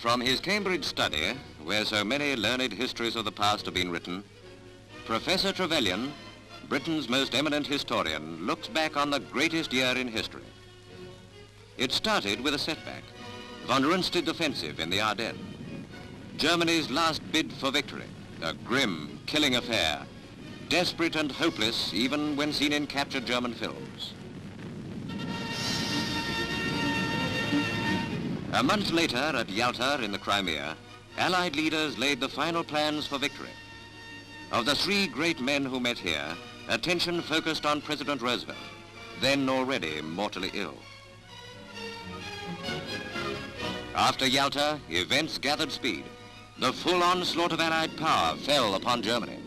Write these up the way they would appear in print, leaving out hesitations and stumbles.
From his Cambridge study, where so many learned histories of the past have been written, Professor Trevelyan, Britain's most eminent historian, looks back on the greatest year in history. It started with a setback, Von Rundstedt's offensive in the Ardennes. Germany's last bid for victory, a grim, killing affair, desperate and hopeless even when seen in captured German films. A month later at Yalta in the Crimea, Allied leaders laid the final plans for victory. Of the three great men who met here, attention focused on President Roosevelt, then already mortally ill. After Yalta, events gathered speed. The full onslaught of Allied power fell upon Germany.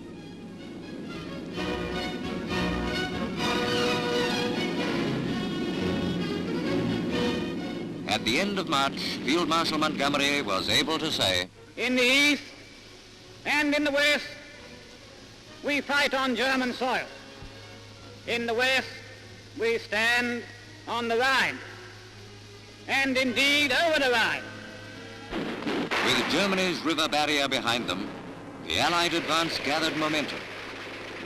At the end of March, Field Marshal Montgomery was able to say, "In the east and in the west, we fight on German soil. In the west, we stand on the Rhine, and indeed over the Rhine." With Germany's river barrier behind them, the Allied advance gathered momentum.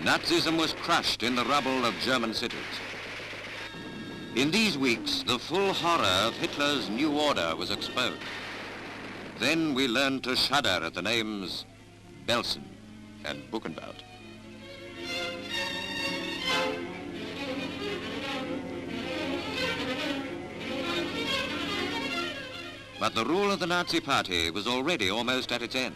Nazism was crushed in the rubble of German cities. In these weeks, the full horror of Hitler's new order was exposed. Then we learned to shudder at the names Belsen and Buchenwald. But the rule of the Nazi Party was already almost at its end.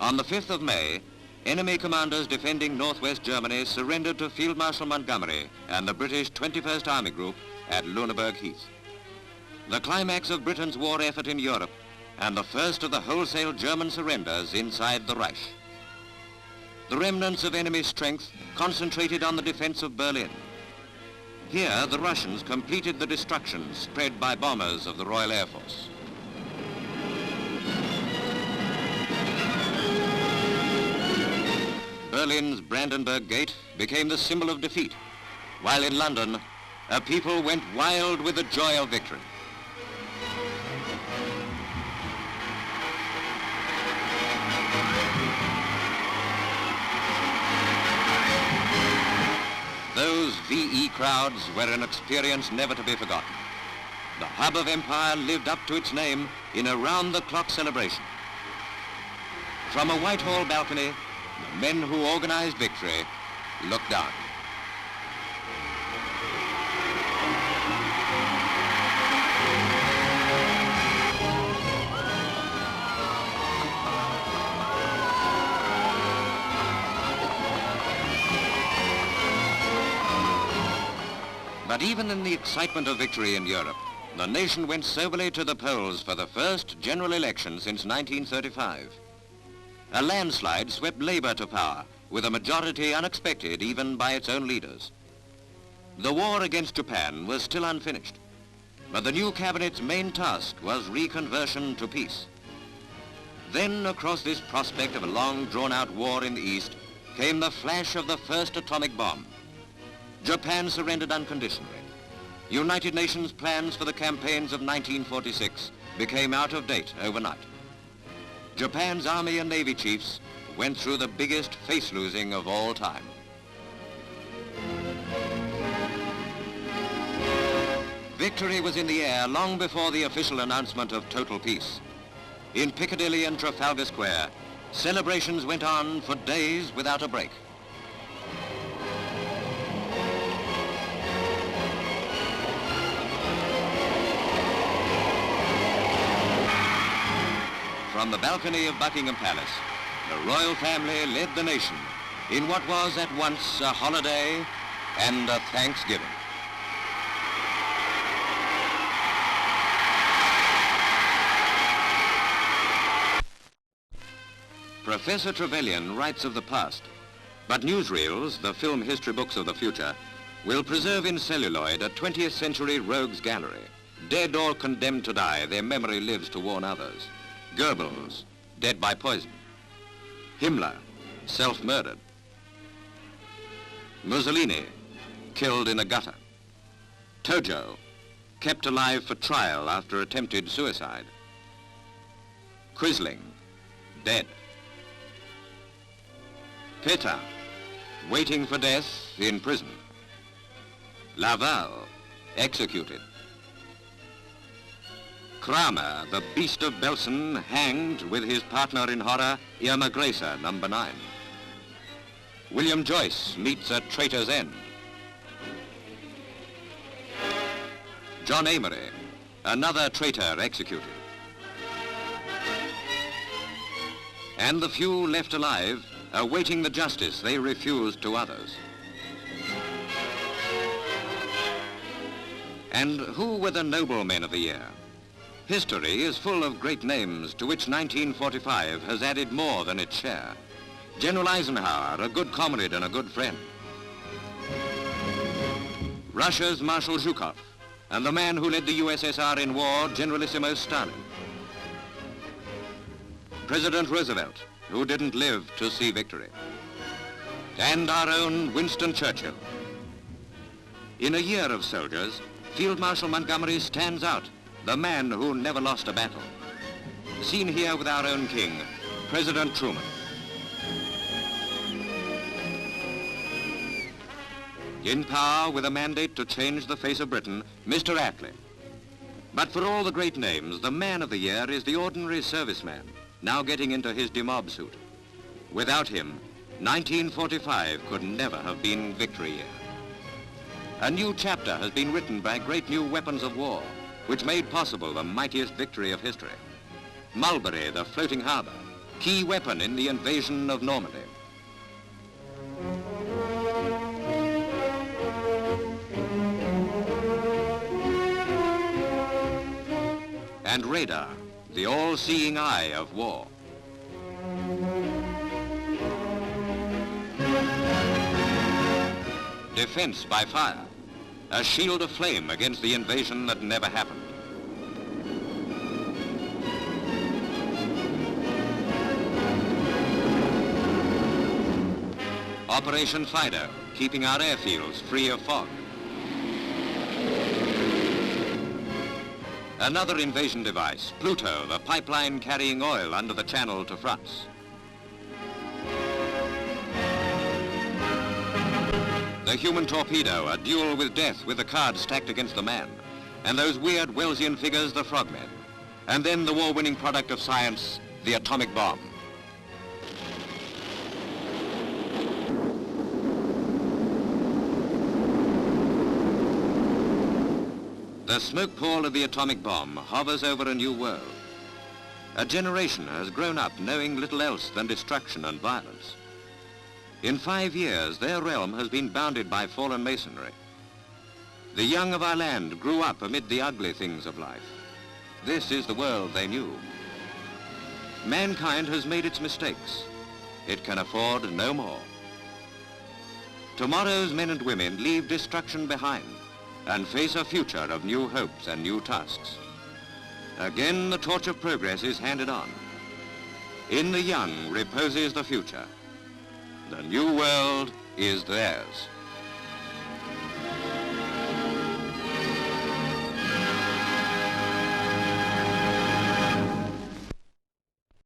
On the 5th of May, enemy commanders defending northwest Germany surrendered to Field Marshal Montgomery and the British 21st Army Group at Lüneburg Heath. The climax of Britain's war effort in Europe and the first of the wholesale German surrenders inside the Reich. The remnants of enemy strength concentrated on the defense of Berlin. Here, the Russians completed the destruction spread by bombers of the Royal Air Force. Berlin's Brandenburg Gate became the symbol of defeat, while in London, a people went wild with the joy of victory. Those VE crowds were an experience never to be forgotten. The hub of empire lived up to its name in a round-the-clock celebration. From a Whitehall balcony, the men who organized victory looked down. But even in the excitement of victory in Europe, the nation went soberly to the polls for the first general election since 1935. A landslide swept Labour to power, with a majority unexpected even by its own leaders. The war against Japan was still unfinished, but the new cabinet's main task was reconversion to peace. Then, across this prospect of a long drawn-out war in the East, came the flash of the first atomic bomb. Japan surrendered unconditionally. United Nations plans for the campaigns of 1946 became out of date overnight. Japan's Army and Navy chiefs went through the biggest face-losing of all time. Victory was in the air long before the official announcement of total peace. In Piccadilly and Trafalgar Square, celebrations went on for days without a break. From the balcony of Buckingham Palace, the royal family led the nation in what was at once a holiday and a Thanksgiving. Professor Trevelyan writes of the past, but newsreels, the film history books of the future, will preserve in celluloid a 20th century rogues gallery. Dead or condemned to die, their memory lives to warn others. Goebbels, dead by poison. Himmler, self-murdered. Mussolini, killed in a gutter. Tojo, kept alive for trial after attempted suicide. Quisling, dead. Pétain, waiting for death in prison. Laval, executed. Kramer, the beast of Belsen, hanged with his partner in horror, Irma Gracer, number 9. William Joyce meets a traitor's end. John Amory, another traitor executed. And the few left alive, awaiting the justice they refused to others. And who were the noblemen of the year? History is full of great names to which 1945 has added more than its share. General Eisenhower, a good comrade and a good friend. Russia's Marshal Zhukov, and the man who led the USSR in war, Generalissimo Stalin. President Roosevelt, who didn't live to see victory. And our own Winston Churchill. In a year of soldiers, Field Marshal Montgomery stands out, the man who never lost a battle. Seen here with our own king, President Truman. In power with a mandate to change the face of Britain, Mr. Attlee. But for all the great names, the man of the year is the ordinary serviceman, now getting into his demob suit. Without him, 1945 could never have been victory year. A new chapter has been written by great new weapons of war, which made possible the mightiest victory of history. Mulberry, the floating harbor, key weapon in the invasion of Normandy. And radar, the all-seeing eye of war. Defense by fire, a shield of flame against the invasion that never happened. Operation Fido, keeping our airfields free of fog. Another invasion device, Pluto, the pipeline carrying oil under the channel to France. The human torpedo, a duel with death with the cards stacked against the man. And those weird Wellesian figures, the frogmen. And then the war-winning product of science, the atomic bomb. The smoke pall of the atomic bomb hovers over a new world. A generation has grown up knowing little else than destruction and violence. In 5 years, their realm has been bounded by fallen masonry. The young of our land grew up amid the ugly things of life. This is the world they knew. Mankind has made its mistakes. It can afford no more. Tomorrow's men and women leave destruction behind and face a future of new hopes and new tasks. Again, the torch of progress is handed on. In the young reposes the future. The new world is theirs.